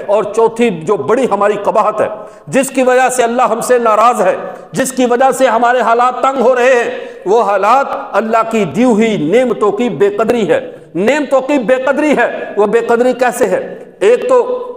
اور چوتھی جو بڑی ہماری قباحت ہے جس کی وجہ سے اللہ ہم سے ناراض ہے، جس کی وجہ سے ہمارے حالات تنگ ہو رہے ہیں، وہ حالات اللہ کی دی ہوئی نعمتوں کی بے قدری ہے۔ نعمتوں کی بے قدری ہے۔ وہ بے قدری کیسے ہے؟ ایک تو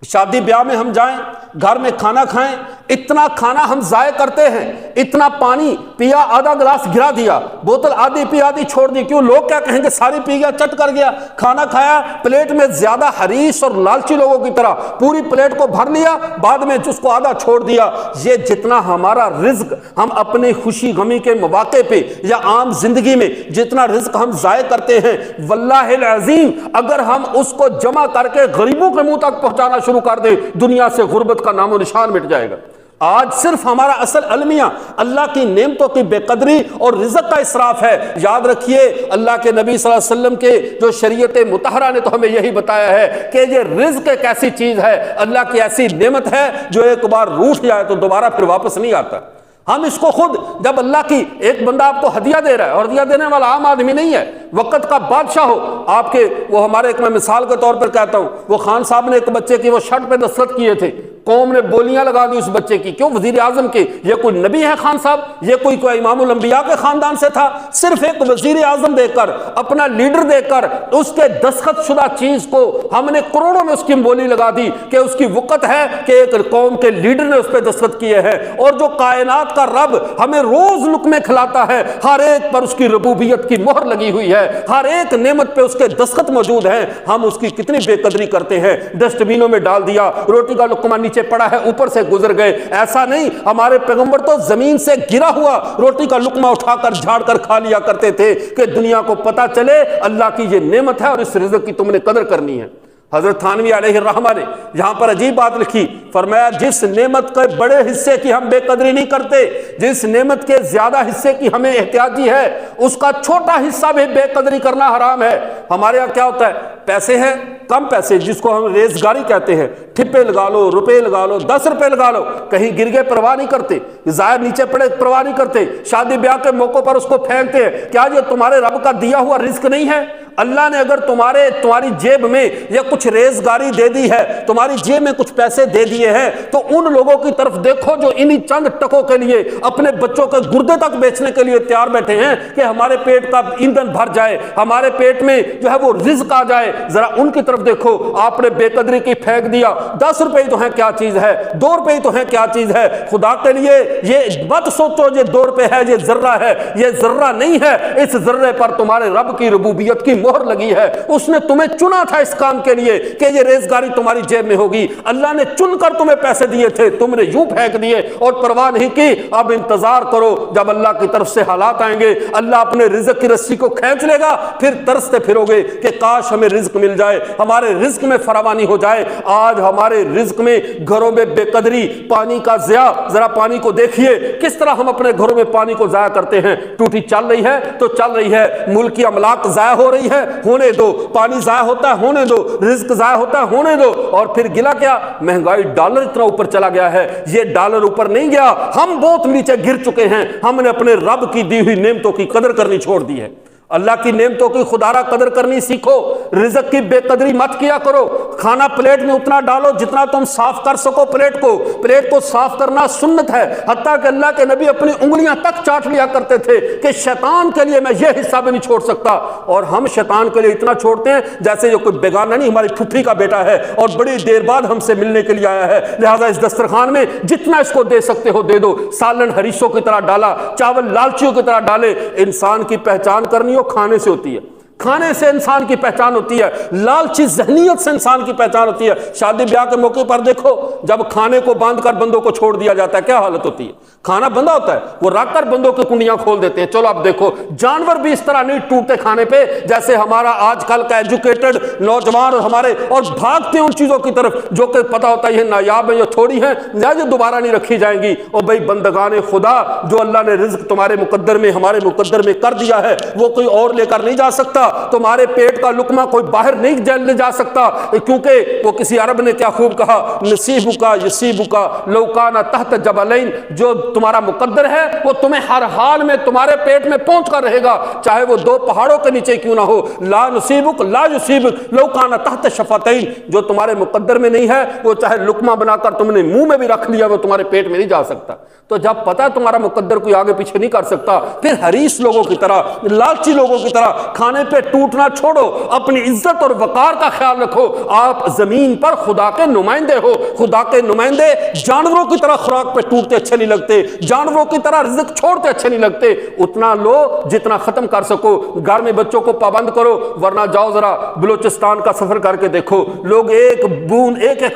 شادی بیاہ میں ہم جائیں، گھر میں کھانا کھائیں، اتنا کھانا ہم ضائع کرتے ہیں، اتنا پانی پیا، آدھا گلاس گرا دیا، بوتل آدھی پی آدھی چھوڑ دی، کیوں؟ لوگ کیا کہیں گے؟ ساری پی گیا، چٹ کر گیا، کھانا کھایا، پلیٹ میں زیادہ حریص اور لالچی لوگوں کی طرح پوری پلیٹ کو بھر لیا، بعد میں جس کو آدھا چھوڑ دیا۔ یہ جتنا ہمارا رزق ہم اپنی خوشی غمی کے مواقع پہ یا عام زندگی میں جتنا رزق ہم ضائع کرتے ہیں، واللہ العظیم اگر ہم اس کو جمع کر کے غریبوں کے منہ تک پہنچانا شروع کر دیں، دنیا سے غربت کا نام و نشان مٹ جائے گا۔ آج صرف ہمارا اصل المیہ اللہ کی نعمتوں کی بے قدری اور رزق کا اسراف ہے۔ یاد رکھیے اللہ کے نبی صلی اللہ علیہ وسلم کے جو شریعت مطہرہ نے تو ہمیں یہی بتایا ہے کہ یہ رزق ایک ایسی چیز ہے، اللہ کی ایسی نعمت ہے جو ایک بار روٹھ جائے تو دوبارہ پھر واپس نہیں آتا۔ ہم اس کو خود جب اللہ کی ایک بندہ آپ کو ہدیہ دے رہا ہے، اور ہدیہ دینے والا عام آدمی نہیں ہے، وقت کا بادشاہ ہو آپ کے، وہ ہمارے ایک میں مثال کے طور پر کہتا ہوں، وہ خان صاحب نے ایک بچے کی وہ شرٹ پہ دستخط کیے تھے، قوم نے بولیاں لگا دی اس بچے کی، کیوں؟ وزیر اعظم کی۔ یہ کوئی نبی ہے خان صاحب؟ یہ کوئی امام الانبیاء کے خاندان سے تھا؟ صرف ایک وزیر اعظم دے کر، اپنا لیڈر دے کر، اس کے دستخط شدہ چیز کو ہم نے کروڑوں میں اس کی بولی لگا دی کہ اس کی وقت ہے کہ ایک قوم کے لیڈر نے اس پہ دستخط کیے ہیں۔ اور جو کائنات کا رب ہمیں روز لقمے کھلاتا ہے، ہر ایک پر اس کی ربوبیت کی مہر لگی ہوئی ہے، ہر ایک نعمت پہ اس کے دستخط موجود ہیں، ہم اس کی کتنی بے قدری کرتے ہیں۔ ڈسٹ بینوں میں ڈال دیا، روٹی کا لقمہ نیچے پڑا ہے اوپر سے گزر گئے۔ ایسا نہیں، ہمارے پیغمبر تو زمین سے گرا ہوا روٹی کا لقمہ اٹھا کر جھاڑ کر کھا لیا کرتے تھے کہ دنیا کو پتا چلے اللہ کی یہ نعمت ہے اور اس رزق کی تم نے قدر کرنی ہے۔ حضرت تھانوی علیہ الرحمہ نے یہاں پر عجیب بات لکھی، فرمایا جس نعمت کے بڑے حصے کی ہم بے قدری نہیں کرتے، جس نعمت کے زیادہ حصے کی ہمیں احتیاطی ہے، اس کا چھوٹا حصہ بھی بے قدری کرنا حرام ہے۔ ہمارے یہاں کیا ہوتا ہے؟ پیسے ہیں، کم پیسے جس کو ہم ریزگاری کہتے ہیں، ٹھپے لگا لو، روپے لگا لو، 10 روپے لگا لو، کہیں گر گئے پرواہ نہیں کرتے، ظاہر نیچے پڑے پرواہ نہیں کرتے، شادی بیاہ کے موقع پر اس کو پھینکتے ہیں۔ کیا یہ تمہارے رب کا دیا ہوا رزق نہیں ہے؟ اللہ نے اگر تمہاری جیب میں یا کچھ ریزگاری دے دی ہے، تمہاری جیب میں کچھ پیسے دے دیے ہیں، تو ان لوگوں کی طرف دیکھو جو انہی چند ٹکوں کے لیے اپنے بچوں کے گردے تک بیچنے کے لیے تیار بیٹھے ہیں کہ ہمارے پیٹ کا ایندھن بھر جائے، ہمارے پیٹ میں جو ہے وہ رزق آ جائے۔ ذرا ان کی طرف دیکھو، آپ نے بے قدری کی پھینک دیا۔ 10 روپے ہی تو ہیں، کیا چیز ہے؟ 2 روپے ہی تو ہیں، کیا چیز ہے؟ خدا کے لیے یہ مت سوچو یہ 2 روپے ہے، یہ ذرہ ہے، یہ ذرہ نہیں ہے۔ اس ذرے پر تمہارے رب کی ربوبیت کی مہر لگی ہے، اس نے تمہیں چنا تھا اس کام کے لیے کہ یہ ریزگاری تمہاری جیب میں ہوگی، اللہ نے چن کر تمہیں پیسے دیے تھے، تم نے یوں پھینک دیے اور پرواہ نہیں کی۔ اب انتظار کرو جب اللہ کی طرف سے حالات آئیں گے، اللہ اپنے رزق کی رسی کو کھینچ لے گا، پھر ترستے پھرو گے کہ کاش ہمیں رزق مل جائے، ہمارے رزق میں فراوانی ہو جائے۔ آج ہمارے رزق میں گھروں میں بے قدری، پانی کا ضیاع، ذرا پانی کو دیکھیے کس طرح ہم اپنے گھروں میں پانی کو ضائع کرتے ہیں۔ ٹوٹی چل رہی ہے تو چل رہی ہے، ملک کی املاک ضائع ہو رہی ہے، ہونے دو، پانی ضائع ہوتا ہے ہونے دو، رزق ضائع ہوتا ہے ہونے دو۔ اور پھر گلا کیا؟ مہنگائی، ڈالر اتنا اوپر چلا گیا ہے۔ یہ ڈالر اوپر نہیں گیا، ہم بہت نیچے گر چکے ہیں، ہم نے اپنے رب کی دی ہوئی نعمتوں کی قدر کرنی چھوڑ دی ہے۔ اللہ کی نعمتوں کی خدارہ قدر کرنی سیکھو، رزق کی بے قدری مت کیا کرو۔ کھانا پلیٹ میں اتنا ڈالو جتنا تم صاف کر سکو، پلیٹ کو صاف کرنا سنت ہے، حتیٰ کہ اللہ کے نبی اپنی انگلیاں تک چاٹ لیا کرتے تھے کہ شیطان کے لیے میں یہ حصہ بھی نہیں چھوڑ سکتا۔ اور ہم شیطان کے لیے اتنا چھوڑتے ہیں جیسے یہ کوئی بیگانہ نہیں، ہماری پھپھی کا بیٹا ہے اور بڑی دیر بعد ہم سے ملنے کے لیے آیا ہے، لہٰذا اس دسترخوان میں جتنا اس کو دے سکتے ہو دے دو۔ سالن حریصوں کی طرح ڈالا، چاول لالچیوں کی طرح ڈالے۔ انسان کی پہچان کرنی کھانے سے ہوتی ہے، کھانے سے انسان کی پہچان ہوتی ہے، لالچی ذہنیت سے انسان کی پہچان ہوتی ہے۔ شادی بیاہ کے موقع پر دیکھو، جب کھانے کو باندھ کر بندوں کو چھوڑ دیا جاتا ہے کیا حالت ہوتی ہے؟ کھانا بندہ ہوتا ہے، وہ رکھ کر بندوں کی کنڈیاں کھول دیتے ہیں۔ چلو اب دیکھو، جانور بھی اس طرح نہیں ٹوٹتے کھانے پہ جیسے ہمارا آج کل کا ایجوکیٹڈ نوجوان اور بھاگتے ہیں ان چیزوں کی طرف جو کہ پتا ہوتا ہے یہ نایاب ہیں، یہ تھوڑی ہیں، یہ دوبارہ نہیں رکھی جائیں گی۔ اور بھائی بندگان خدا، جو اللہ نے رزق تمہارے مقدر میں، ہمارے مقدر میں کر دیا ہے، وہ کوئی اور لے کر نہیں جا سکتا۔ تمہارے پیٹ کا لقمہ کوئی باہر نہیں لے جا سکتا، کیونکہ وہ کسی عرب نے کیا خوب کہا، نصیبکا یصیبکا لو کان تحت جبلین، جو تمہارا مقدر ہے وہ تمہیں ہر حال میں تمہارے پیٹ میں پہنچ کر رہے گا، چاہے وہ دو پہاڑوں کے نیچے کیوں نہ ہو۔ لا نصیبک لا یصیبک لو کان تحت شفتین، جو تمہارے مقدر میں نہیں ہے وہ چاہے لقمہ بنا کر تم نے منہ میں بھی رکھ لیا وہ تمہارے پیٹ میں نہیں جا سکتا۔ تو جب پتہ تمہارا مقدر کوئی آگے پیچھے نہیں کر سکتا، پھر حریص لوگوں کی طرح، لالچی لوگوں کی طرح کھانے پہ ٹوٹنا چھوڑو، اپنی عزت اور وقار کا خیال رکھو۔ آپ زمین پر خدا کے نمائندے ہو، خدا کے نمائندے جانوروں کی طرح خوراک پہ ٹوٹتے اچھے نہیں لگتے، جانوروں کی طرح رزق چھوڑتے اچھے نہیں لگتے۔ اتنا لو جتنا ختم کر سکو، گھر میں بچوں کو پابند کرو، ورنہ جاؤ ذرا بلوچستان کا سفر کر کے دیکھو، لوگ ایک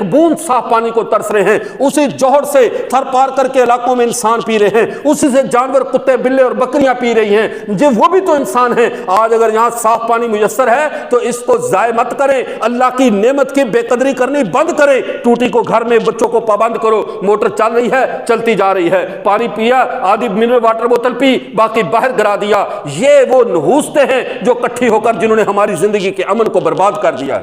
بوند صاف پانی کو ترس رہے ہیں، اسی جوہر سے تھر پار کر کے علاقوں میں انسان پی رہے ہیں، اسی سے جانور کتے بلے اور بکریاں پی رہی ہیں، وہ بھی تو انسان ہیں۔ آج اگر یہاں صاف پانی میسر ہے تو اس کو ضائع مت کریں، اللہ کی نعمت کی بے قدری کرنی بند کریں۔ ٹوٹی کو گھر میں بچوں کو پابند کرو، موٹر چل رہی ہے چلتی جا رہی ہے، پانی پیا، آدھی منرل واٹر بوتل پی، باقی باہر گرا دیا۔ یہ وہ نحوستے ہیں جو اکٹھی ہو کر جنہوں نے ہماری زندگی کے امن کو برباد کر دیا ہے۔